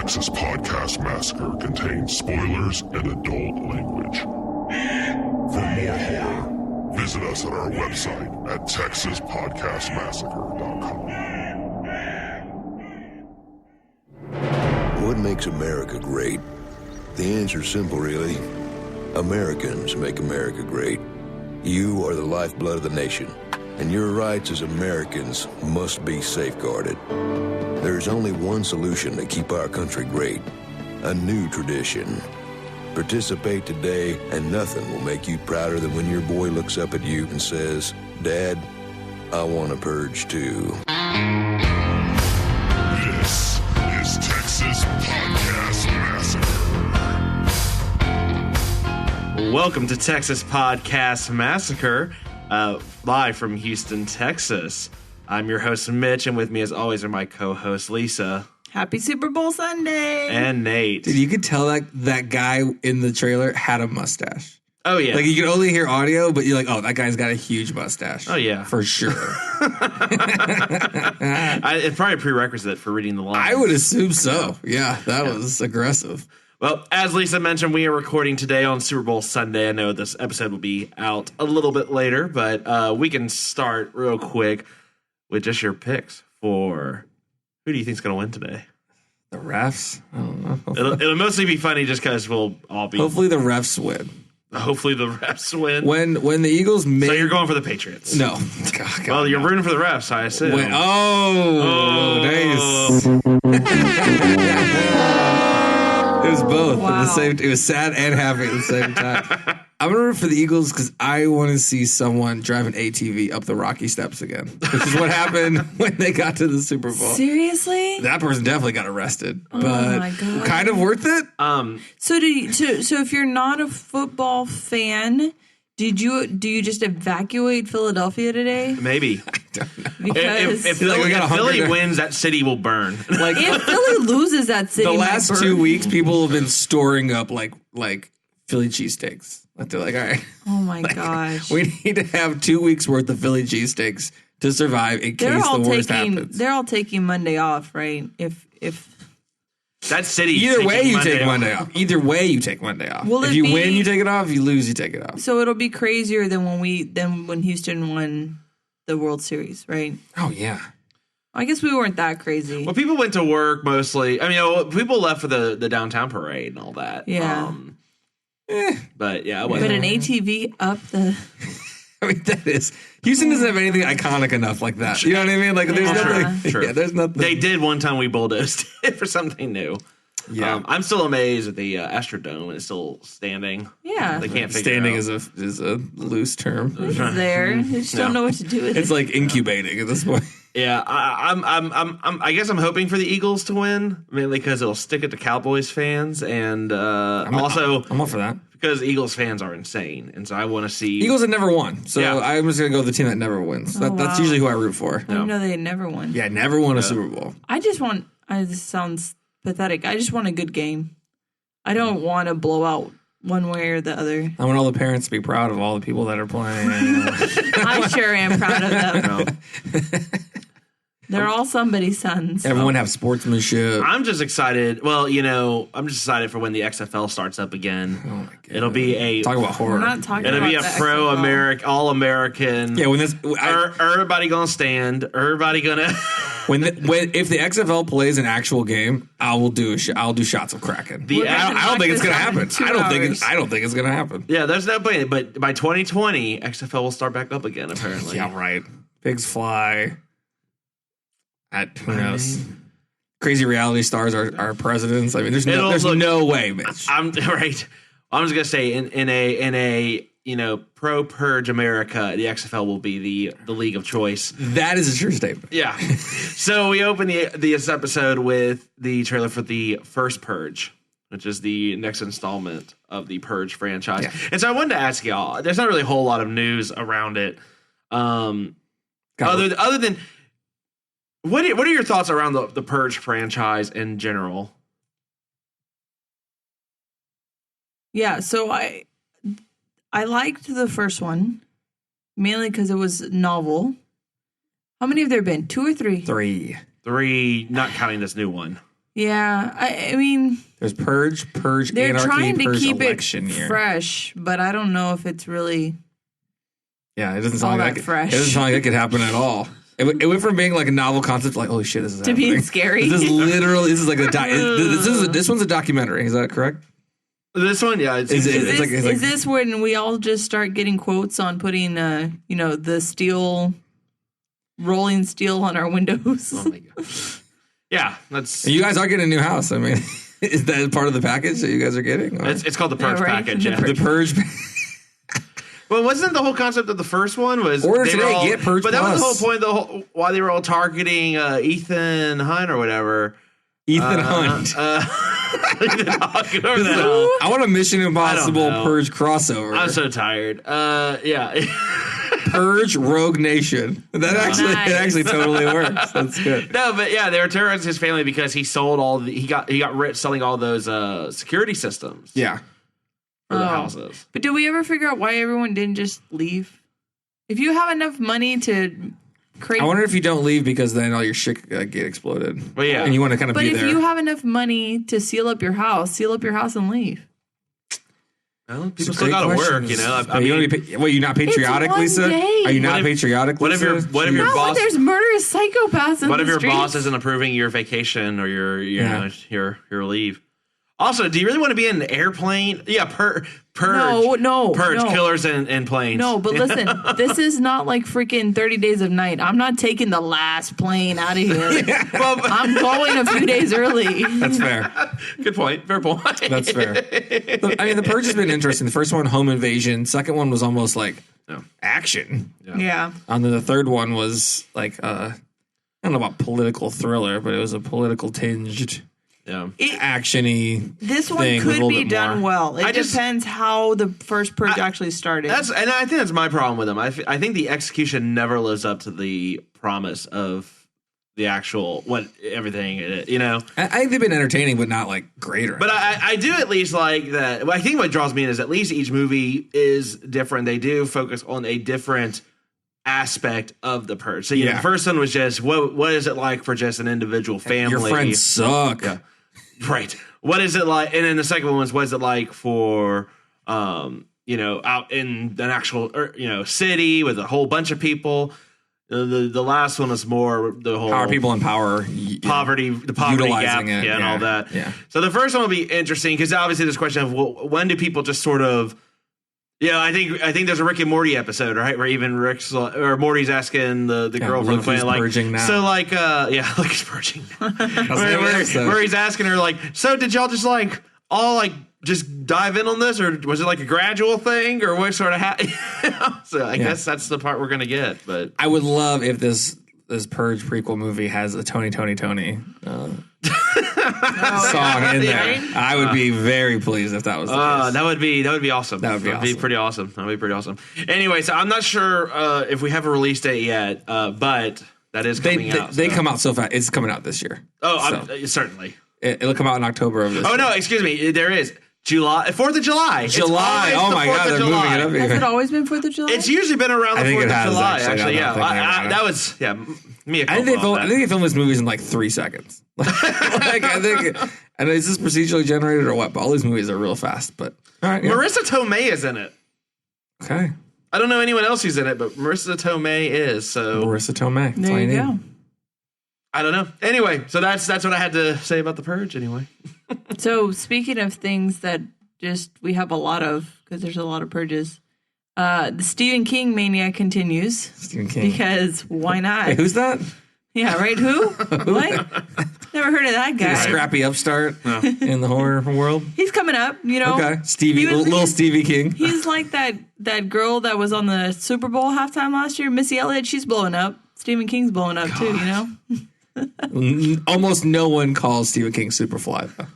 Texas Podcast Massacre contains spoilers and adult language. For more horror, visit us at our website at texaspodcastmassacre.com. What makes America great? The answer's simple, really. Americans make America great. You are the lifeblood of the nation, and your rights as Americans must be safeguarded. There is only one solution to keep our country great: a new tradition. Participate today, and nothing will make you prouder than when your boy looks up at you and says, "Dad, I want to purge too." This is Texas Podcast Massacre. Welcome to Texas Podcast Massacre, live from Houston, Texas. I'm your host, Mitch, and with me, as always, are my co-hosts, Lisa. Happy Super Bowl Sunday. And Nate. Dude, you could tell that guy in the trailer had a mustache. Oh, yeah. Like, you could only hear audio, but you're like, oh, that guy's got a huge mustache. Oh, yeah. For sure. It's probably a prerequisite for reading the lines. I would assume so. Yeah, that was aggressive. Well, as Lisa mentioned, we are recording today on Super Bowl Sunday. I know this episode will be out a little bit later, but we can start real quick with just your picks for who do you think's going to win today? The refs? I don't know. It'll mostly be funny just because we'll all be... Hopefully the refs win. Hopefully the refs win. When the Eagles made... So you're going for the Patriots? No. God, well, you're rooting for the refs, I assume. Nice. It was both at the same. It was sad and happy at the same time. I'm gonna root for the Eagles because I want to see someone drive an ATV up the Rocky Steps again, which is what happened when they got to the Super Bowl. Seriously? That person definitely got arrested, Oh but my God. kind of worth it. So if you're not a football fan, do you just evacuate Philadelphia today? Maybe. I don't know. Because If like we got Philly 100 wins, that city will burn. Like if Philly loses that city, the might last burn. 2 weeks, people have been storing up like Philly cheesesteaks. Like they're like, all right. Oh my gosh. We need to have 2 weeks worth of Philly cheesesteaks to survive in case the worst happens. They're all taking Monday off, right? If That city. Either way, you take Monday off. Either way, you take Monday off. Will if it you be- win, you take it off. If you lose, you take it off. so, it'll be crazier than when Houston won the World Series, right? Oh yeah. I guess we weren't that crazy. Well, people went to work mostly. I mean, people left for the downtown parade and all that. Yeah. But yeah, it But wasn't. an ATV up the I mean, that is Houston doesn't have anything iconic enough like that. You know what I mean? Like there's Yeah. nothing. True. Yeah, there's nothing. They did one time. We bulldozed it for something new. Yeah. I'm still amazed that the Astrodome is still standing. yeah. They can't figure Standing it out. is a loose term. It's there. You just don't know what to do with It's it. like incubating at this point. Yeah, I guess I'm hoping for the Eagles to win, mainly because it'll stick it to Cowboys fans, and also I'm up for that. because Eagles fans are insane, and so I want to see Eagles have never won, so Yeah. I'm just gonna go with the team that never wins. That's wow. usually who I root for. I didn't know they never won. Yeah, never won a Super Bowl. I just want. This sounds pathetic. I just want a good game. I don't want to blow out one way or the other. I want all the parents to be proud of all the people that are playing. I sure am proud of them. They're all somebody's sons. Everyone have sportsmanship. I'm just excited. Well, I'm just excited for when the XFL starts up again. Oh my God. It'll be a Talk about horror. We're not talking it'll about be a the pro XFL. American, all American. Yeah, when this Everybody gonna stand. Everybody gonna. if the XFL plays an actual game, I'll do shots of Kraken. The- I don't think it's gonna happen. Two I don't hours. think it's gonna happen. Yeah, there's no point. But by 2020, XFL will start back up again. Apparently. Yeah, right. Pigs fly. Who knows? Crazy reality stars are presidents. I mean, there's no way, Mitch. I'm right. I'm just gonna say in a pro purge America, the XFL will be the league of choice. That is a true statement. Yeah. So we open this episode with the trailer for the first Purge, which is the next installment of the Purge franchise. Yeah. And so I wanted to ask y'all. There's not really a whole lot of news around it, other than. What are your thoughts around the Purge franchise in general? Yeah, so I liked the first one, mainly because it was novel. How many have there been? 2 or 3? 3. 3, not counting this new one. Yeah, I mean, There's Purge, they're Anarchy, trying to Purge, keep Election it Year. fresh, but I don't know if it's really. Yeah, it doesn't all sound like that it, fresh. it doesn't sound like it could happen at all. It went from being like a novel concept to like, holy shit, this is To happening. being scary. This is like this one's a documentary. Is that correct? This one, yeah. Is this when we all just start getting quotes on putting, the rolling steel on our windows? Oh my gosh. Yeah, that's. And you guys are getting a new house. I mean, is that part of the package that you guys are getting? Or? It's called the Purge Yeah, right. package. Yeah. The Purge. Well, wasn't the whole concept of the first one was Order they were today, all, get Purge but that was the whole Plus. point. Why they were all targeting Ethan Hunt or whatever. Ethan Hunt. Ethan Hunt, whoever the hell. I want a Mission Impossible know. Purge crossover. I'm so tired. Yeah. Purge Rogue Nation. That actually Nice. totally works. That's good. No, but yeah, they were terrorizing his family because he sold he got rich selling all those security systems Yeah. for the houses. But did we ever figure out why everyone didn't just leave? If you have enough money to create, I wonder if you don't leave because then all your shit get exploded. Well, yeah. And you want to kind of but be if there. you have enough money to seal up your house and leave. Well, It's a people still great got to work, question. you know. Are you you're not patriotic, one Lisa? day. Are you not What if- patriotic, what if Lisa? what if your No, boss? there's murderous psychopaths in What if the your streets. boss isn't approving your vacation or Yeah. your leave? Also, do you really want to be in an airplane? Yeah, purge. No, Purge no. killers in planes. No, but listen, this is not like freaking 30 Days of Night. I'm not taking the last plane out of here. Well, I'm going a few days early. That's fair. good point. Fair point. That's fair. Look, I mean, the Purge has been interesting. The first one, home invasion. Second one was almost like action. Yeah. And then the third one was like, I don't know about political thriller, but it was a political tinged, Yeah. action-y This one thing with a could little be bit done more. well. It depends how the first Purge actually started. And I think that's my problem with them. I think the execution never lives up to the promise of the actual everything. You know. I think they've been entertaining, but not like great. But I do at least like that. I think what draws me in is at least each movie is different. They do focus on a different aspect of the Purge. So the first one was just what is it like for just an individual family? Your friends suck. Yeah. Right. What is it like? And then the second one was what is it like for out in an actual city with a whole bunch of people. The last one was more the whole Power people in power. poverty, the poverty Utilizing gap, it, and all that. Yeah. So the first one will be interesting because obviously this question of when do people just sort of, I think there's a Rick and Morty episode, right, where even Morty's asking the girl from the planet, like, purging now. so like, look, he's purging, the where he's asking her like, so did y'all just like all like just dive in on this, or was it like a gradual thing, or what sort of so I guess that's the part we're gonna get. But I would love if this Purge prequel movie has a Tony song in there. Right? I would be very pleased if that was the case. that would be awesome. That would be pretty awesome. That would be pretty awesome. Anyway, so I'm not sure if we have a release date yet, but that is coming out. They come out so fast. It's coming out this year. Oh, certainly. It'll come out in October of this year. Oh no, excuse me. There is July, 4th of July. July. It's always Oh the my 4th God, of they're July. moving it up Has even. it always been 4th of July? It's usually been around the I think 4th it of has, July. actually, now that I'm thinking about it. That was me. I think they filmed this movies in like 3 seconds. And is this procedurally generated or what? But all these movies are real fast. But all right, Marissa Tomei is in it. okay. I don't know anyone else who's in it, but Marissa Tomei is. So Marissa Tomei. That's all There you need. go. I don't know. Anyway, so that's what I had to say about the Purge. Anyway. So speaking of things that just we have a lot of, because there's a lot of purges, the Stephen King mania continues. Stephen King. Because why not? Hey, who's that? Yeah, right? Who? What? Never heard of that A guy. scrappy upstart in the horror world. He's coming up, Okay, Stevie, He was- little Stevie King. He's like that girl that was on the Super Bowl halftime last year, Missy Elliott. She's blowing up. Stephen King's blowing up too, you know? Almost no one calls Stephen King Superfly, though.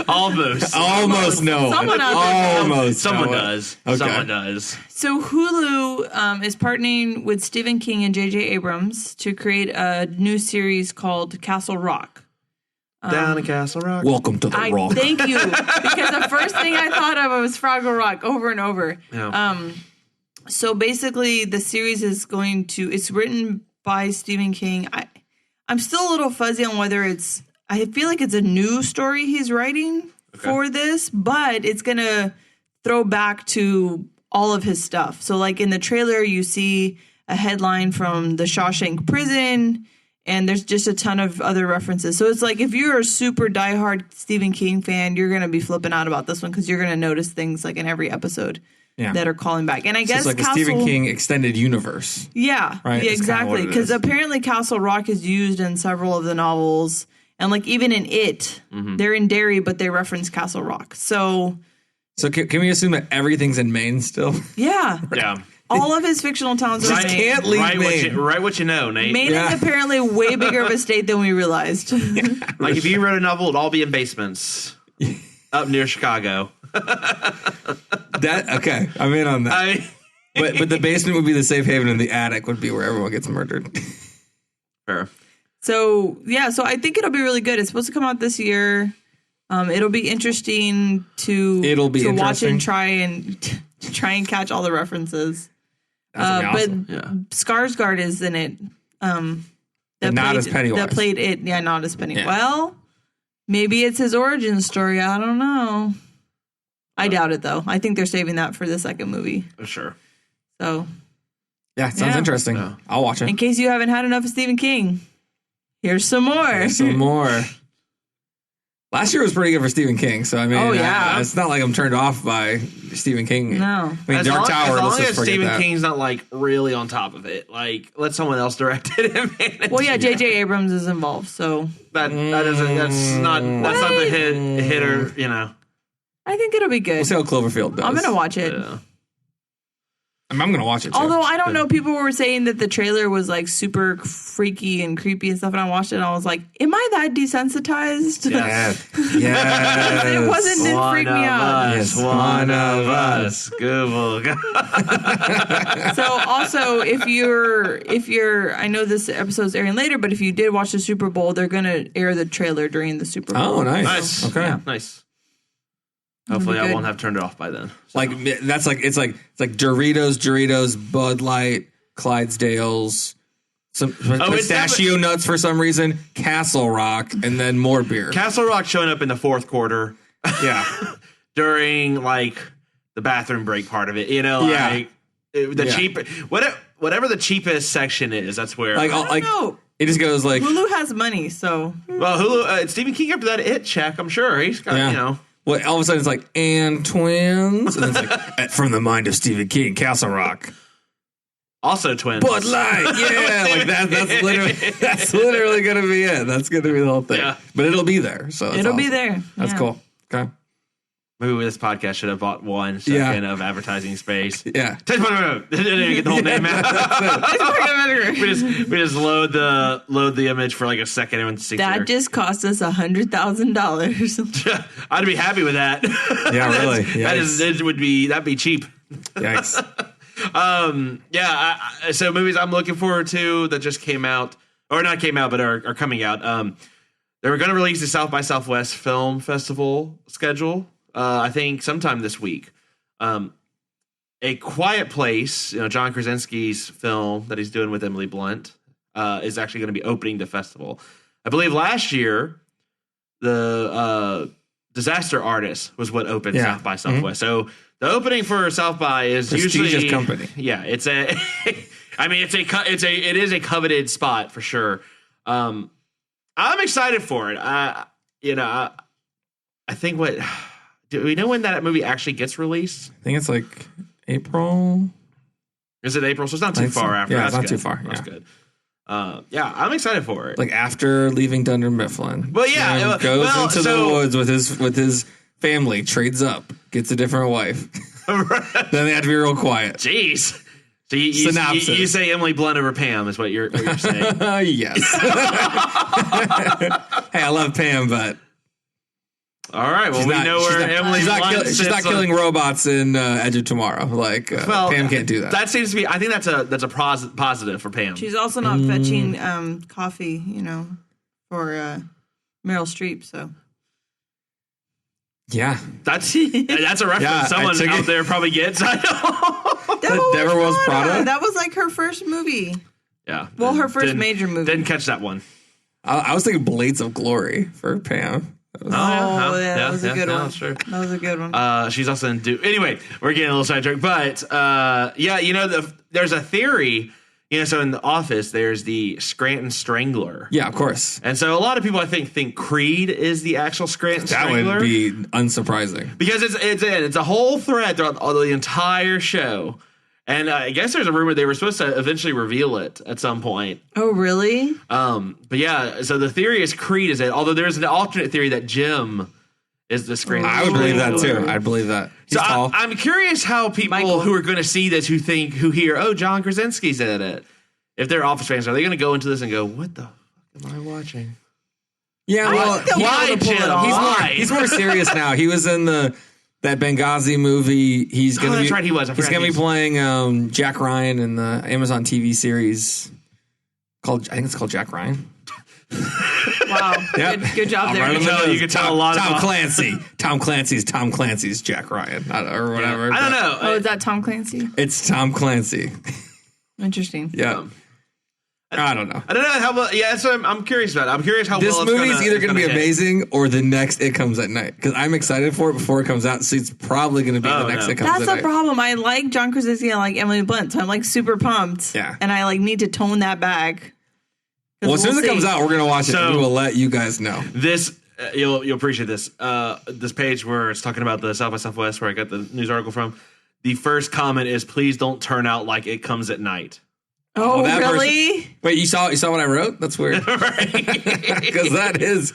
Almost no one. Someone out there Almost. Someone no one. does. Okay. Someone does. So Hulu is partnering with Stephen King and J.J. Abrams to create a new series called Castle Rock. Down in Castle Rock. Welcome to the Rock. Thank you. Because the first thing I thought of was Fraggle Rock over and over. Yeah. So basically the series is it's written by Stephen King. I'm still a little fuzzy on whether it's. I feel like it's a new story he's writing for this, but it's gonna throw back to all of his stuff. So, like in the trailer, you see a headline from the Shawshank Prison, and there's just a ton of other references. So it's like if you're a super diehard Stephen King fan, you're gonna be flipping out about this one because you're gonna notice things like in every episode. That are calling back. And I guess it's like Castle, a Stephen King extended universe. Yeah, right? Yeah, exactly. Because apparently Castle Rock is used in several of the novels. And like even in It, they're in Derry, but they reference Castle Rock. So can we assume that everything's in Maine still? Yeah. Yeah. All of his fictional towns are in Maine. Can't leave Maine. Write what you know, Nate. Maine is apparently way bigger of a state than we realized. Like if you wrote a novel, it'd all be in basements up near Chicago. Okay, I'm in on that. But the basement would be the safe haven, and the attic would be where everyone gets murdered. Fair. So I think it'll be really good. It's supposed to come out this year. It'll be interesting to watch and try and catch all the references. Awesome. But Skarsgård is in it. Not as Pennywise. That played it. Yeah, not as Pennywise. Yeah. Well, maybe it's his origin story. I don't know. I doubt it, though. I think they're saving that for the second movie. Sure. So. Yeah, sounds interesting. Yeah. I'll watch it. In case you haven't had enough of Stephen King, here's some more. Last year was pretty good for Stephen King, so I mean, it's not like I'm turned off by Stephen King. No. I mean, Dark Tower. As long as Stephen King's not like really on top of it, like let someone else direct it and manage it. Well, yeah, J.J. Abrams is involved, so that's not the hitter, you know. I think it'll be good. We'll see how Cloverfield does. I'm gonna watch it. Yeah. I'm gonna watch it too. Although I don't know, people were saying that the trailer was like super freaky and creepy and stuff, and I watched it and I was like, am I that desensitized? Yes. It didn't freak me out. Yes, one of us. Google. So also, if you're, I know this episode's airing later, but if you did watch the Super Bowl, they're gonna air the trailer during the Super Bowl. Oh, nice. Okay, yeah. Nice. Hopefully, I won't have turned it off by then. So. Like that's like it's like Doritos, Bud Light, Clydesdales, some pistachio nuts for some reason, Castle Rock, and then more beer. Castle Rock showing up in the fourth quarter. Yeah, during like the bathroom break part of it. You know, like cheap whatever the cheapest section is. That's where I don't know. It just goes like Hulu has money, so Hulu. Stephen King after that It check. I'm sure he's got you know. Well, all of a sudden it's like, and twins. And it's like, from the mind of Stephen King, Castle Rock. Also twins. Bud Light. Yeah, like that's literally going to be it. That's going to be the whole thing. Yeah. But it'll be there. So it'll be there. That's cool. Okay. Maybe this podcast should have bought 1 second of advertising space. Yeah. Didn't get the whole name out. we just load the image for like a second and that just cost us $100,000. I'd be happy with that. Yeah, really. That'd be cheap. Yikes. So movies I'm looking forward to that just came out, or not came out, but are coming out. They were going to release the South by Southwest Film Festival schedule. I think sometime this week. A Quiet Place, John Krasinski's film that he's doing with Emily Blunt, is actually going to be opening the festival. I believe last year, the Disaster Artist was what opened South by Southwest. Mm-hmm. So the opening for South by is prestigious usually company. Yeah, it is a coveted spot for sure. I'm excited for it. I think do we know when that movie actually gets released? I think it's like April. Is it April? So it's not too far after. Yeah, That's it's not good. too far. That's good. I'm excited for it. Like after leaving Dunder Mifflin. Well, yeah, goes into the woods with his family, trades up, gets a different wife. Then they have to be real quiet. Jeez. So you say Emily Blunt over Pam is what you're saying? Yes. Hey, I love Pam, but. All right. Well, we know where Emily Blunt sits. She's not killing robots in Edge of Tomorrow. Pam can't do that. That seems to be. I think that's a positive for Pam. She's also not fetching coffee, for Meryl Streep. So. Yeah, that's a reference someone out there probably gets. I know. Deborah Rose Prada. That was like her first movie. Yeah. Well, her first major movie. Didn't catch that one. I was thinking Blades of Glory for Pam. That was a good one. Sure. That was a good one. She's also in Anyway, we're getting a little sidetracked, but there's a theory. So in The Office, there's the Scranton Strangler. Yeah, of course. And so a lot of people, I think Creed is the actual Scranton Strangler. That would be unsurprising. Because it's a whole thread throughout the entire show. And I guess there's a rumor they were supposed to eventually reveal it at some point. Oh, really? But yeah, so the theory is Creed is it. Although there's an alternate theory that Jim is the Scranton I would Strangler. believe that too. I'd believe that. He's So tall. I'm curious how people who are going to see this, who hear, oh, John Krasinski's in it, if they're Office fans, are they going to go into this and go, what the fuck am I watching? Yeah, well, Why, Jim? he's more serious now. He was in that Benghazi movie. He's going to that's be right, he was. He's going to be playing Jack Ryan in the Amazon TV series I think it's called Jack Ryan. Wow. Yep. Good job there. You can tell a lot Tom about Clancy. Tom Clancy's Jack Ryan or whatever. I don't know. Oh, is that Tom Clancy? It's Tom Clancy. Interesting. Yeah. I don't know. I don't know how well. Yeah, that's what I'm curious about. I'm curious how This well it's movie is either going to be hit. amazing or the next It Comes at Night, because I'm excited for it before it comes out. So it's probably going to be the next It Comes That's at the Night. problem. I like John Krasinski and I like Emily Blunt, so I'm like super pumped. Yeah. And I like need to tone that back. Well, as soon as it comes see. out, we're going to watch it. So- We will let you guys know. This you'll appreciate this. This page where it's talking about the South by Southwest, where I got the news article from. The first comment is, "Please don't turn out like It Comes at Night." Oh, that really? Wait, you saw what I wrote? That's weird. Because that is,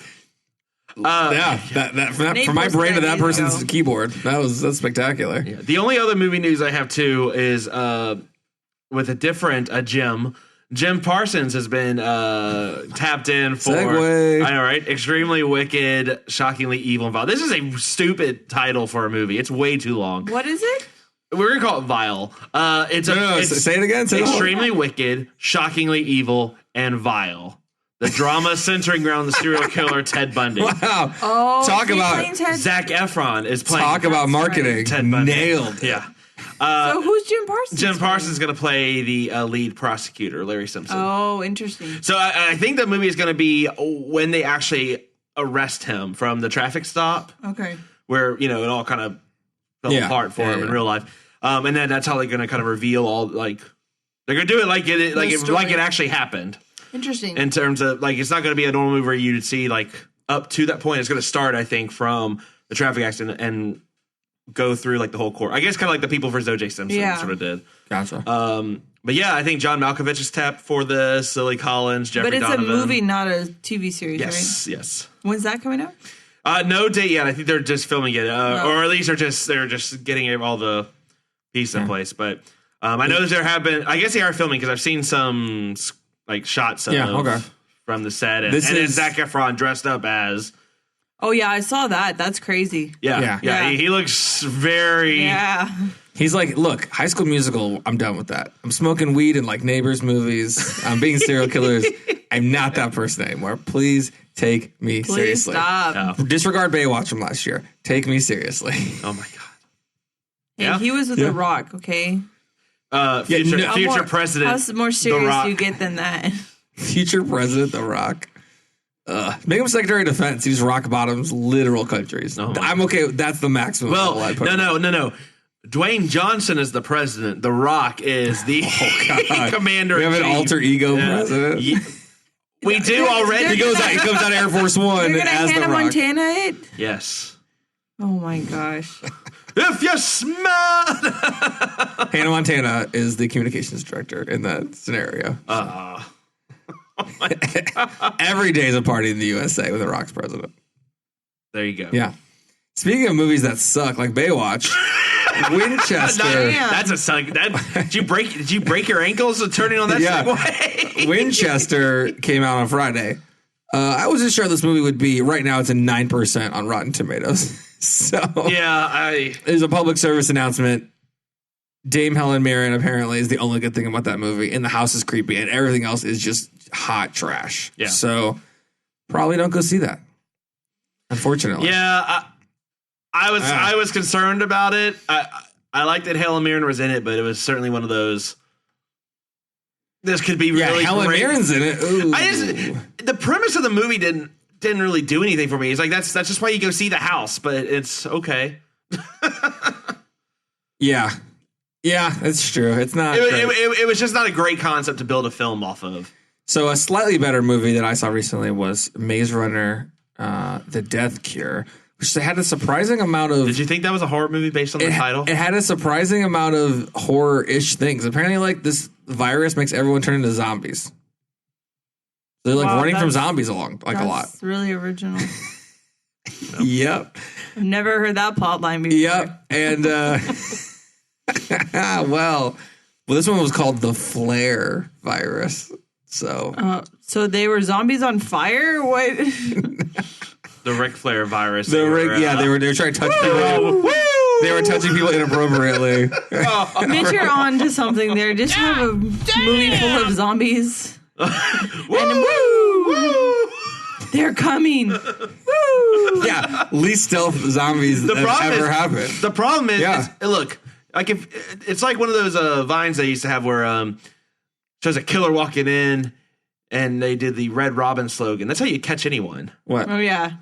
that from my brain to that person's keyboard. That's spectacular. Yeah. The only other movie news I have too is with a different Jim. Jim Parsons has been tapped in for Segue. I know, right? Extremely Wicked, Shockingly Evil, and Vile. This is a stupid title for a movie. It's way too long. What is it? We're gonna call it Vile. It's say it again. Say Extremely Wicked, Shockingly Evil, and Vile. The drama centering around the serial killer Ted Bundy. Wow. Oh, Talk about Zac Efron is playing. Talk about marketing. Ted Bundy. Nailed. Yeah. So who's Jim Parsons? Jim Parsons is going to play the lead prosecutor, Larry Simpson. Oh, interesting. So I think the movie is going to be when they actually arrest him from the traffic stop. Okay. Where, it all kind of fell apart for him in real life. And then that's how they're going to kind of reveal all, like, they're going to do it like it actually happened. Interesting. In terms of, like, it's not going to be a normal movie where you'd see, like, up to that point. It's going to start, I think, from the traffic accident and go through, like, the whole court. I guess kind of like the People vs. O.J. Simpson sort of did. Gotcha. But yeah, I think John Malkovich is tapped for this. Lily Collins, Jeffrey Donovan. But it's a movie, not a TV series, yes, right? Yes. When's that coming out? No date yet. I think they're just filming it, or at least they're just getting all the pieces in place. But I know there have been. I guess they are filming because I've seen some like shots from the set, and it's Zac Efron dressed up as. Oh yeah, I saw that. That's crazy. Yeah. He looks very. Yeah. He's like, look, High School Musical, I'm done with that. I'm smoking weed in like Neighbors movies. I'm being serial killers. I'm not that person anymore. Please take me seriously. Stop. Disregard Baywatch from last year. Take me seriously. Oh my god. Yeah, he was with The Rock. Okay. Future president. How more serious do you get than that? Future president, The Rock. Make him Secretary of Defense. He's rock bottom's literal countries. I'm okay. That's the maximum. Well, no. Dwayne Johnson is the president. The Rock is the commander. We have an alter ego president. We do already. He comes out of Air Force One You're gonna as Hannah The Rock. Montana it? Yes. Oh my gosh. If you smell. Hannah Montana is the communications director in that scenario. Oh my God. Every day is a party in the USA with The Rock's president. There you go. Yeah. Speaking of movies that suck, like Baywatch, Winchester. That's a suck. Did you break your ankles turning on that Segway? Winchester came out on Friday. I wasn't sure this movie would be. Right now, it's a 9% on Rotten Tomatoes. So there's a public service announcement. Dame Helen Mirren apparently is the only good thing about that movie, and the house is creepy, and everything else is just hot trash. Yeah. So probably don't go see that. Unfortunately. Yeah. I was concerned about it. I liked that Helen Mirren was in it, but it was certainly one of those. This could be really Helen great. Mirren's in it. Ooh. the premise of the movie didn't really do anything for me. It's like that's just why you go see the house, but it's okay. Yeah, it's true. It's not. It was just not a great concept to build a film off of. So a slightly better movie that I saw recently was Maze Runner: The Death Cure, which had a surprising amount of. Did you think that was a horror movie based on the title? It had a surprising amount of horror-ish things. Apparently, like this virus makes everyone turn into zombies. They're like running from zombies along like a lot. That's really original. Yep. I've never heard that plot line before. Yep. And well, this one was called the Flare virus. So they were zombies on fire? What? The Ric Flair virus. They were trying to touch people. They were touching people inappropriately. Mitch, you're on to something there. Just have a movie full of zombies. And woo! They're coming. Woo! Yeah, least stealth zombies that ever happened. The problem is, look, like if it's like one of those vines they used to have where shows a killer walking in, and they did the Red Robin slogan. That's how you catch anyone. What? Oh yeah.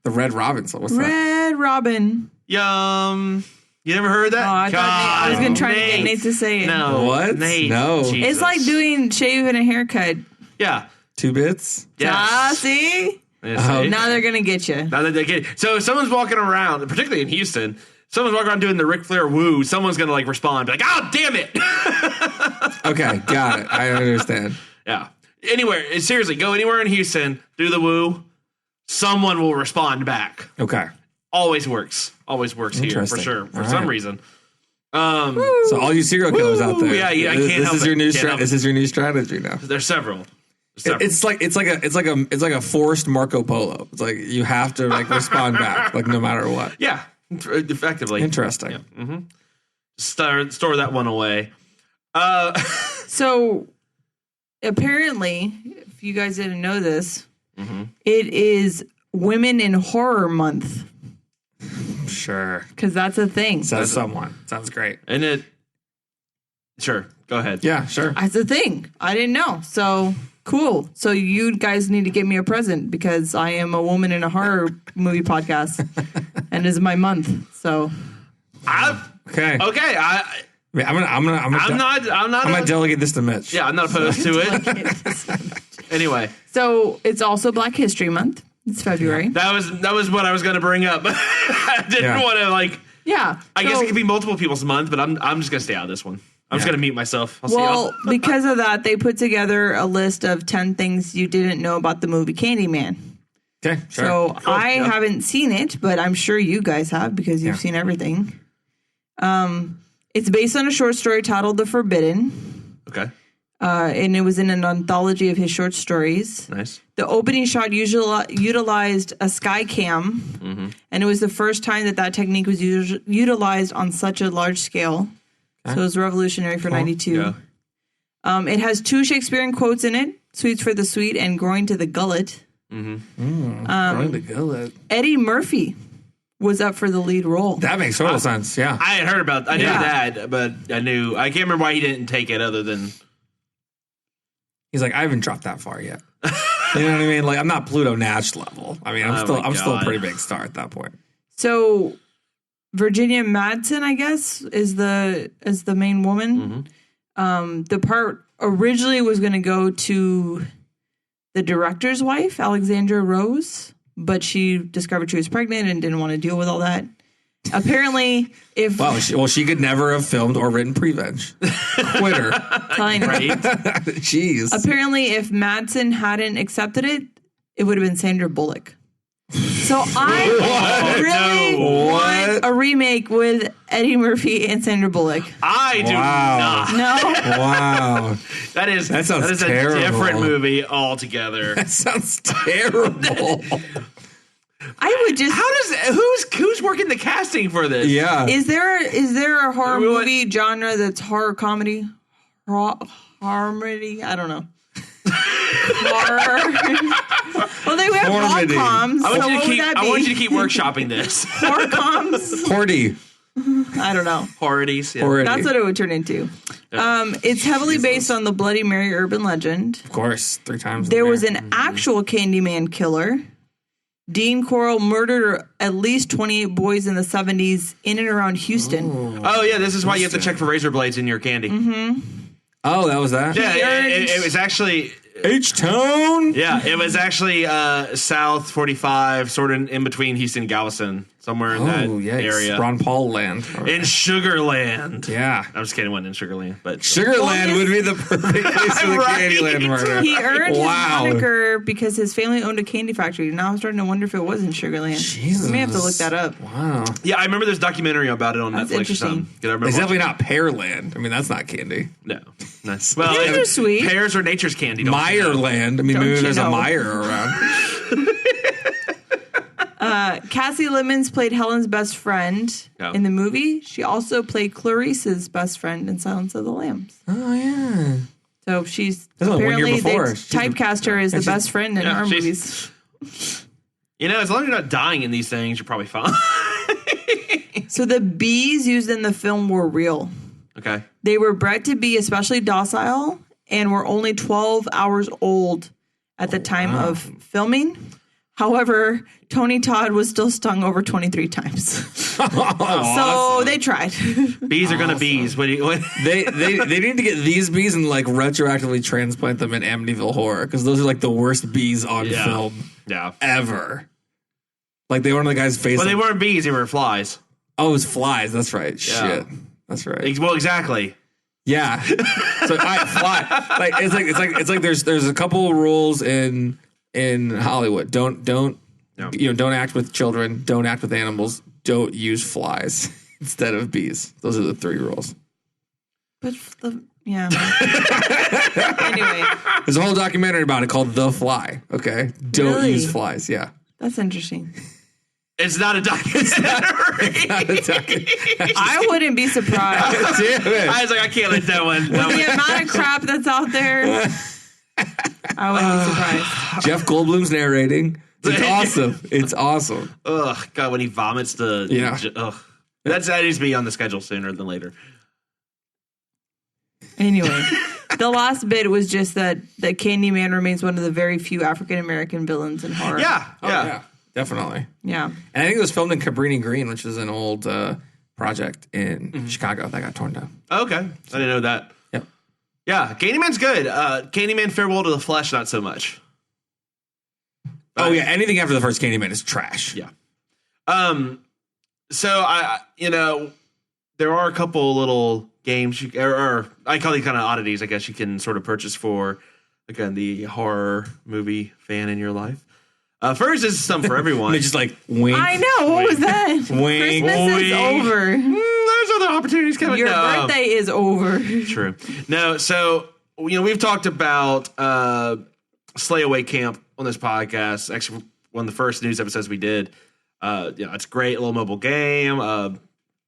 The Red Robin slogan. What's that? Red Robin. Yum. You never heard that? Oh, I was going to try to get Nate to say it. No. What? Nate. No. Jesus. It's like doing shave and a haircut. Yeah. 2 bits? Yes. See? Now they're going to get you. So if someone's walking around, particularly in Houston, someone's walking around doing the Ric Flair woo, someone's going to like respond, be like, oh, damn it. Okay, got it. I understand. Yeah. Anywhere, seriously, go anywhere in Houston, do the woo, someone will respond back. Okay. Always works here for sure for some reason. So all you serial killers out there, I can't help it. This is your new strategy now. There's several. It's like a forced Marco Polo. It's like you have to like respond back, like no matter what. Yeah, effectively. Interesting. Yeah. Mm-hmm. Store that one away. So apparently, if you guys didn't know this, it is Women in Horror Month. Sure. Because that's a thing. Says someone. Sounds great. And it... Sure. Go ahead. Yeah, sure. That's a thing. I didn't know. So, cool. So you guys need to give me a present because I am a woman in a horror movie podcast. And it's my month. So... Okay. I'm gonna delegate this to Mitch. Yeah, I'm not opposed to it. Anyway. So, it's also Black History Month. It's February. That was what I was going to bring up. I didn't want to like. Yeah. I guess it could be multiple people's month, but I'm just going to stay out of this one. I'm just going to mute myself. I'll see y'all. Because of that, they put together a list of 10 things you didn't know about the movie Candyman. Okay, sure. So cool. I haven't seen it, but I'm sure you guys have because you've seen everything. It's based on a short story titled The Forbidden. Okay. And it was in an anthology of his short stories. Nice. The opening shot utilized a sky cam, and it was the first time that technique was utilized on such a large scale. Okay. So it was revolutionary for 92. Yeah. It has 2 Shakespearean quotes in it, Sweets for the Sweet and Growing to the Gullet. Growing the Gullet. Eddie Murphy was up for the lead role. That makes total sense, yeah. I had heard about I knew that, but I can't remember why he didn't take it other than... He's like, I haven't dropped that far yet. You know what I mean? Like, I'm not Pluto Nash level. I mean, I'm still a pretty big star at that point. So, Virginia Madsen, I guess, is the main woman. The part originally was going to go to the director's wife, Alexandra Rose, but she discovered she was pregnant and didn't want to deal with all that. Apparently, she could never have filmed or written Prevenge. Quitter. Right? Jeez. Apparently, if Madsen hadn't accepted it, it would have been Sandra Bullock. So I want a remake with Eddie Murphy and Sandra Bullock. I do not. No. Wow. That sounds terrible. A different movie altogether. That sounds terrible. I would just. Who's working the casting for this? Yeah. Is there a horror movie genre that's horror comedy? Harmony? I don't know. Horror. Well, they have rom-coms. I want you to keep workshopping this. Horror-coms. Horty. I don't know. Horrities. Yeah. Already. That's what it would turn into. It's heavily based on the Bloody Mary urban legend. Of course, 3 times. There was an actual Candyman killer. Dean Corll murdered at least 28 boys in the 70s in and around Houston. Oh, yeah, this is why you have to check for razor blades in your candy. Oh, that was that? Yeah, it was actually... H-Town? Yeah, it was actually South 45, sort of in between Houston and Galveston, somewhere in that area. Ron Paul land. In Sugarland. Yeah. I'm just kidding, it wasn't in Sugarland. But Sugarland would be the perfect place for the Right. Candyland murder. He earned his moniker because his family owned a candy factory. Now I'm starting to wonder if it was in Sugarland. Jesus. We may have to look that up. Wow. yeah, I remember there's a documentary about it on That's Netflix or interesting. something. 'Cause I remember It's watching definitely not Pearland. I mean, that's not candy. No. Nice. Well, Pears are sweet. Pears are nature's candy. Don't you know? Meyerland. I mean, Don't maybe you there's know? a Meyer around. Cassie Lemons played Helen's best friend Yeah. in the movie. She also played Clarice's best friend in Silence of the Lambs. Oh, yeah. So she's That's only 1 year apparently they before. She's typecast her as the best friend in yeah, our she's- movies. You know, as long as you're not dying in these things, you're probably fine. So the bees used in the film were real. Okay. They were bred to be especially docile and were only 12 hours old at the time of filming. However, Tony Todd was still stung over 23 times. So they tried. Bees are going to bees. What They need to get these bees and like retroactively transplant them in Amityville Horror because those are like the worst bees on Yeah. film Yeah. ever. Like they were on the guy's face. Well, they like, weren't bees, they were flies. oh, it was flies. That's right. Yeah. Shit. That's right. Well, exactly. Yeah. So fly. Like it's like there's a couple rules in Hollywood. Don't don't act with children. Don't act with animals. Don't use flies instead of bees. Those are the 3 rules. But yeah. Anyway, There's a whole documentary about it called The Fly. Okay, don't Really? use flies. Yeah. that's interesting. It's not a documentary. I wouldn't be surprised. Damn it. I was like, I can't let that one. With the amount of crap that's out there, I wouldn't be surprised. Jeff Goldblum's narrating. It's awesome. It's awesome. Ugh, God, when he vomits the... Yeah. Ugh. That needs to be on the schedule sooner than later. Anyway, the last bit was just that Candyman remains one of the very few African American villains in horror. Yeah. Oh, yeah. Definitely. Yeah. And I think it was filmed in Cabrini Green, which is an old project in Chicago that got torn down. Okay. I didn't know that. Yep. Yeah, Candyman's good. Candyman Farewell to the Flesh, not so much. Oh yeah, anything after the first Candyman is trash. Yeah. So I there are a couple little games or I call these kind of oddities, I guess you can sort of purchase for, again, the horror movie fan in your life. First, this is something for everyone. They're just like wink. I know. What was that? Wink. Christmas is over. There's other opportunities coming. Your No. birthday is over. True. No, so we've talked about Slay Away Camp on this podcast. Actually, one of the first news episodes we did. It's a great little mobile game.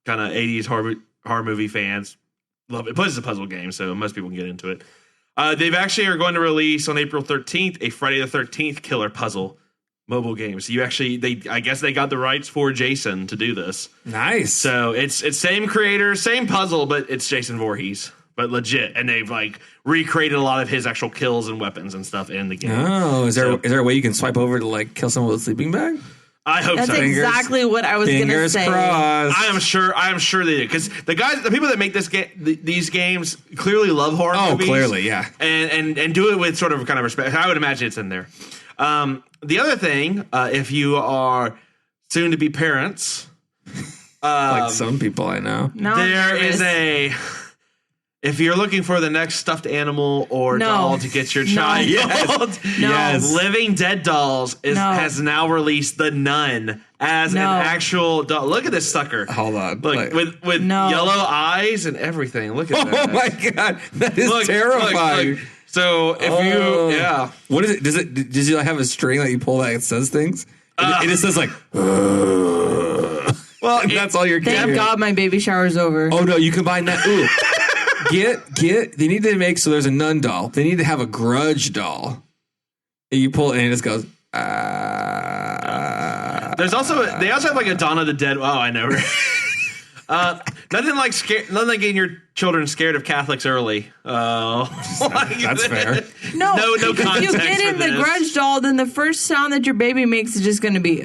Kind of 80s horror movie fans love it. Plus, it's a puzzle game, so most people can get into it. They've actually are going to release on April 13th a Friday the 13th killer puzzle mobile game. So I guess they got the rights for Jason to do this. Nice. So it's same creator, same puzzle, but it's Jason Voorhees, but legit. And they've like recreated a lot of his actual kills and weapons and stuff in the game. Oh, is there a way you can swipe over to like kill someone with a sleeping bag? I hope That's so. exactly what I was going to Fingers say. crossed. I am sure they do, because the people that make these games clearly love horror movies. Oh, clearly, yeah. And do it with sort of kind of respect. I would imagine it's in there. The other thing, if you are soon to be parents, Like some people I know. No, I'm there nervous. is if you're looking for the next stuffed animal or No. doll to get your No. child, Yes. Living Dead Dolls No. has now released The Nun as No. an actual doll. Look at this sucker. Hold on. Look, Like- with No. yellow eyes and everything. Look at Oh that. my god, that is Look, terrifying. look. So if Oh. you, What is it? Does it have a string that you pull that it says things? It just says like. well, And that's all you're Thank getting. God my baby shower's over. Oh no, you combine that. Ooh. Get. They need to make so there's a nun doll. They need to have a grudge doll. And you pull it and it just goes. There's also they also have like a Dawn of the Dead. Oh, I know. Nothing like getting your children scared of Catholics early. That's fair. No, no if context you get in for the this. grudge doll, then the first sound that your baby makes is just going to be. We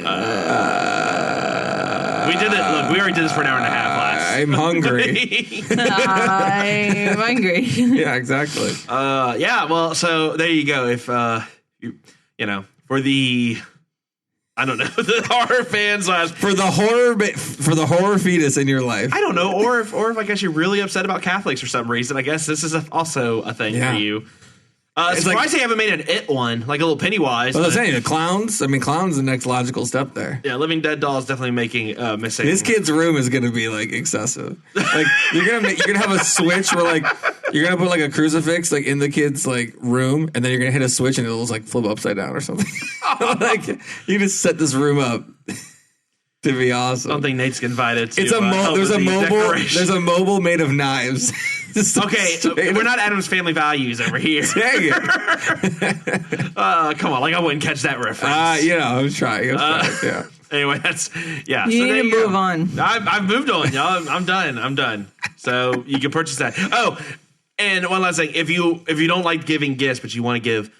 did it. Look, we already did this for an hour and a half last. I'm hungry. I'm hungry. Yeah, exactly. Yeah. Well, so there you go. If you for the. I don't know, the horror fans for the horror fetus in your life. I don't know, or if I guess you're really upset about Catholics for some reason. I guess this is also a thing for you. Surprised they haven't made an It one, like a little Pennywise. Well, I was saying the clowns. I mean, clowns the next logical step there. Yeah, Living Dead doll is definitely making missing. This kid's room is gonna be like excessive. Like you're gonna have a switch where like you're gonna put like a crucifix like in the kid's like room, and then you're gonna hit a switch and it'll just like flip upside down or something. Like you just set this room up to be awesome. I don't think Nate's invited to. It's a there's a mobile. There's a mobile made of knives. Okay, we're not Adam's Family Values over here. Dang it! Come on, like I wouldn't catch that reference. I'm trying. Yeah. Anyway, You need to move on. I've moved on, y'all. I'm done. So you can purchase that. Oh, and one last thing: if you don't like giving gifts, but you want to give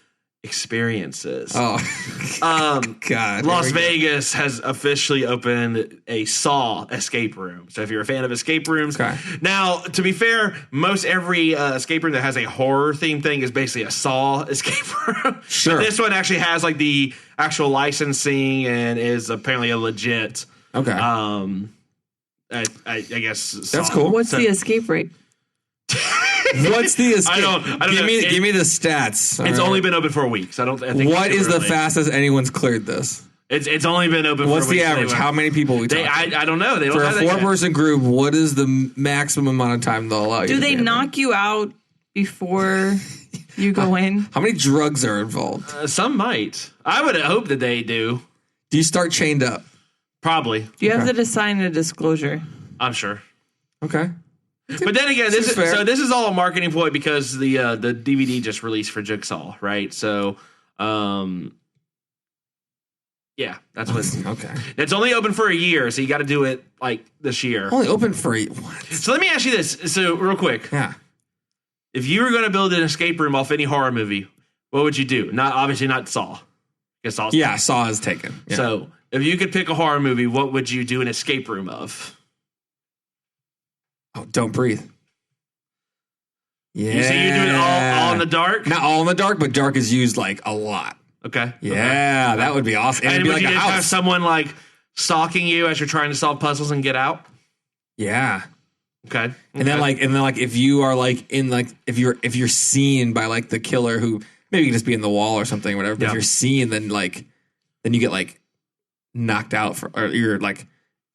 experiences. Oh, God! Las Vegas has officially opened a Saw escape room. So if you're a fan of escape rooms, now to be fair, most every escape room that has a horror theme thing is basically a Saw escape room. Sure. But this one actually has like the actual licensing and is apparently a legit. Okay. I guess that's cool. What's the escape rate? What's the escape? I don't give know. Give me the stats. It's only been open for a week, so I think. What is the fastest anyone's cleared this? It's only been open. What's for a week. the average? How many people we talking? I don't know. They don't for have a that yet. 4-person group, what is the maximum amount of time they'll allow you? Do they knock you out before you go in? How many drugs are involved? Some might. I would hope that they do. Do you start chained up? Probably. You have to sign a disclosure. I'm sure. Okay. But then again, this is all a marketing ploy because the DVD just released for Jigsaw, right? So, yeah, that's what. Okay. It's only open for a year, so you got to do it like this year. Only open for what? So let me ask you this. So real quick, yeah, if you were going to build an escape room off any horror movie, what would you do? Obviously not Saw. Saw is taken. Yeah. So if you could pick a horror movie, what would you do an escape room of? Oh, Don't Breathe. Yeah. So you do it all in the dark? Not all in the dark, but dark is used like a lot. Okay. Yeah, that would be awesome. And it'd be would like you a just house. have someone like stalking you as you're trying to solve puzzles and get out? Yeah. Okay. And then like if you are like in like if you're seen by like the killer who maybe you can just be in the wall or something or whatever, but if you're seen then you get like knocked out or you're like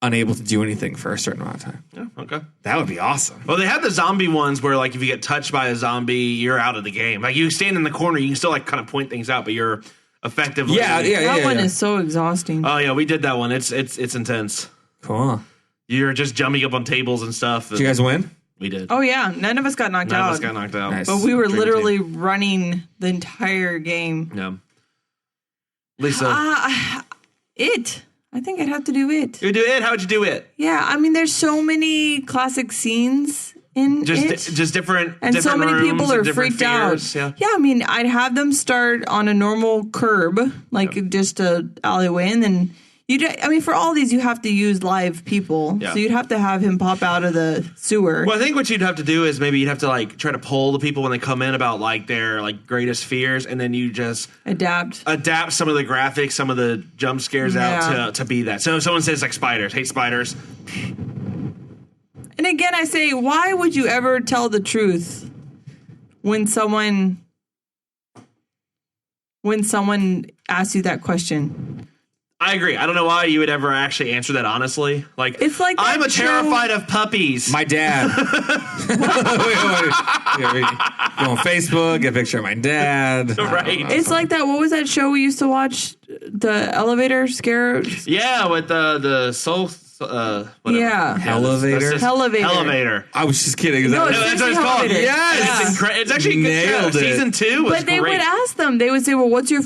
unable to do anything for a certain amount of time. Yeah, okay. That would be awesome. Well, they have the zombie ones where like if you get touched by a zombie, you're out of the game. Like you stand in the corner, you can still like kind of point things out, but you're effectively That one is so exhausting. Oh yeah, we did that one. It's intense. Cool. You're just jumping up on tables and stuff. Did you guys win? We did. Oh yeah, none of us got knocked out. None of us got knocked out. Nice. But we were literally running the entire game. Yeah. Lisa. I think I'd have to do it. You do it? How would you do it? Yeah, I mean, there's so many classic scenes in it. Just different and different so many rooms people and are different freaked out. fears. Yeah, I mean, I'd have them start on a normal curb, like just a alleyway, and then for all these, you have to use live people. Yeah. So you'd have to have him pop out of the sewer. Well, I think what you'd have to do is maybe you'd have to like try to poll the people when they come in about like their like greatest fears, and then you just adapt some of the graphics, some of the jump scares out to be that. So if someone says like spiders, hate spiders. And again, I say, why would you ever tell the truth when someone asks you that question? I agree. I don't know why you would ever actually answer that honestly. Like, it's like I'm terrified of puppies. My dad. Wait. Go on Facebook, get a picture of my dad. Right. It's like that. What was that show we used to watch? The elevator scare. Yeah, with the soul. Whatever. Yeah. Elevator. I was just kidding. No, That's what it's called. Elevator. Yes. Yeah. It's actually a good show. Nailed it. Season 2 was But they great. would ask them. They would say, "Well, what's your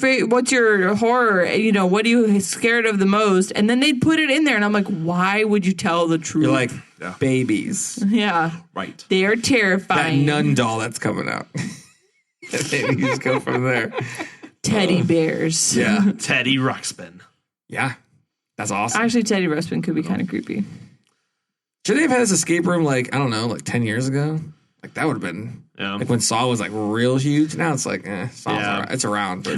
horror? What are you scared of the most?" And then they'd put it in there, and I'm like, "Why would you tell the truth?" You're like, babies. Yeah. Right. They are That terrifying. nun doll that's coming out. You just go from there. Teddy bears. Yeah. Teddy Ruxpin. Yeah. That's awesome. Actually, Teddy Ruxpin could be kind of creepy. Should they have had this escape room, like, I don't know, like 10 years ago? Like, that would have been, like, when Saw was, like, real huge. Now it's like, Saw's around. It's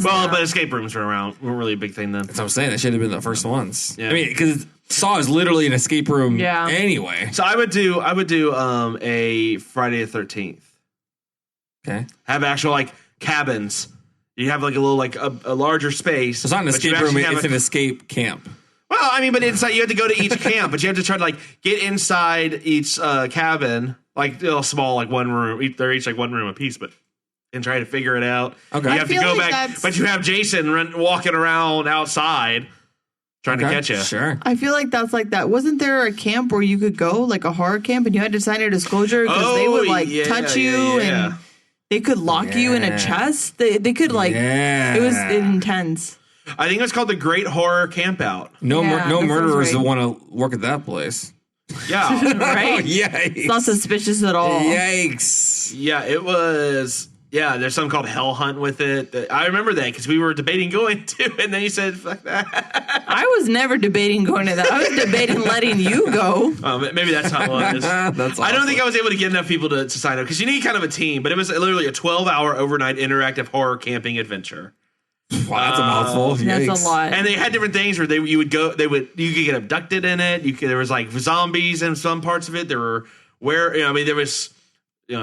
around. But escape rooms weren't really a big thing then. That's what I'm saying. They should have been the first ones. Yeah. I mean, because Saw is literally an escape room anyway. So I would do a Friday the 13th. Okay. Have actual, like, cabins. You have, like, a little, like, a larger space. It's not an escape room. It's an escape camp. Well, I mean, but inside you have to go to each camp, but you have to try to, like, get inside each cabin, like, small, like, one room. They're each, like, one room apiece, but and try to figure it out. Okay. You have to go back, but you have Jason walking around outside trying to catch you. Sure. I feel like that's like that. Wasn't there a camp where you could go, like a horror camp, and you had to sign a disclosure because they would, like, touch you and they could lock you in a chest? They could, like, it was intense. I think it's called the Great Horror Campout. No murderers that want to work at that place. Yeah. Right? Yikes. It's not suspicious at all. Yikes. Yeah, it was. Yeah, there's something called Hell Hunt with it. I remember that because we were debating going to, and then you said, fuck that. I was never debating going to that. I was debating letting you go. Maybe that's how it was. That's awesome. I don't think I was able to get enough people to sign up because you need kind of a team, but it was literally a 12-hour overnight interactive horror camping adventure. Wow, that's a mouthful. That's a lot. And they had different things where you could get abducted in it. There was like zombies in some parts of it. There were there was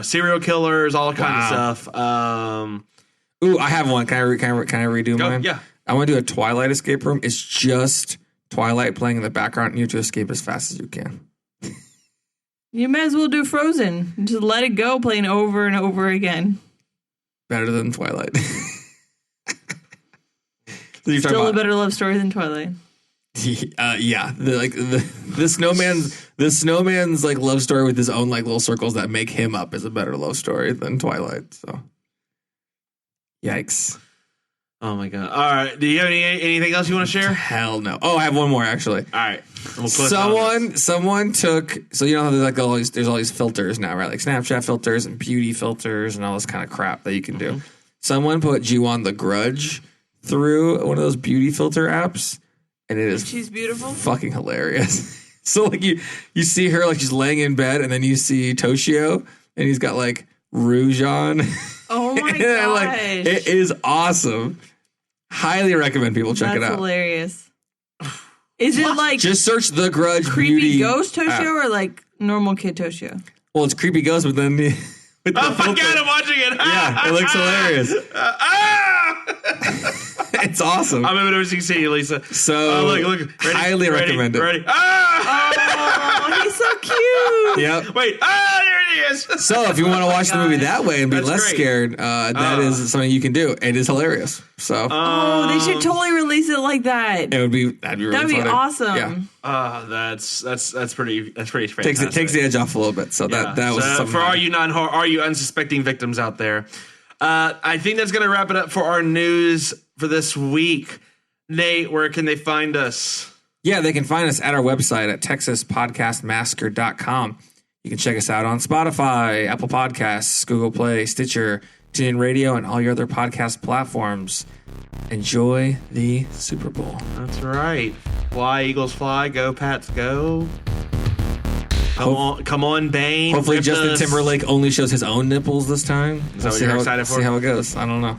serial killers, all kinds of stuff. Ooh, I have one. Can I redo mine? Yeah. I want to do a Twilight escape room. It's just Twilight playing in the background, and you have to escape as fast as you can. You might as well do Frozen. Just let it go, playing over and over again. Better than Twilight. Still a better love story than Twilight. Yeah, the snowman's like love story with his own like little circles that make him up is a better love story than Twilight. So, yikes! Oh my god! All right, do you have anything else you want to share? Hell no! Oh, I have one more actually. All right, someone took. So you know how there's all these filters now, right? Like Snapchat filters and beauty filters and all this kind of crap that you can do. Someone put Ju-on the Grudge through one of those beauty filter apps, and it is she's beautiful, fucking hilarious. So like you see her like she's laying in bed, and then you see Toshio, and he's got like rouge on. Oh my gosh. Like, it is awesome. Highly recommend people check it out. That's hilarious. Is it like just search The Grudge creepy beauty ghost Toshio app. or like normal kid Toshio? Well, it's creepy ghost, but then with the my god, I'm watching it. Yeah, it looks hilarious. It's awesome. I'm able to see you, Lisa. So look. Ready, highly recommend it. Ready? Oh, he's so cute. Yep. Wait. There it is. So if you want to watch the movie that way and be less great. scared, that is something you can do. It is hilarious. So they should totally release it like that. that'd be really That'd be funny. awesome. Yeah. That's pretty fantastic. Takes the edge off a little bit. So that was something for all you unsuspecting victims out there. I think that's going to wrap it up for our news for this week. Nate, where can they find us? Yeah, they can find us at our website at TexasPodcastMassacre.com. You can check us out on Spotify, Apple Podcasts, Google Play, Stitcher, TuneIn Radio, and all your other podcast platforms. Enjoy the Super Bowl. That's right. Fly, Eagles, fly. Go, Pats, go. Come on, Bane. Hopefully Justin Timberlake only shows his own nipples this time. Is that what you're excited for? See how it goes. I don't know.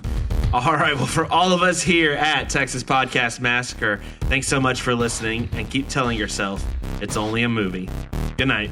All right. Well, for all of us here at Texas Podcast Massacre, thanks so much for listening, and keep telling yourself it's only a movie. Good night.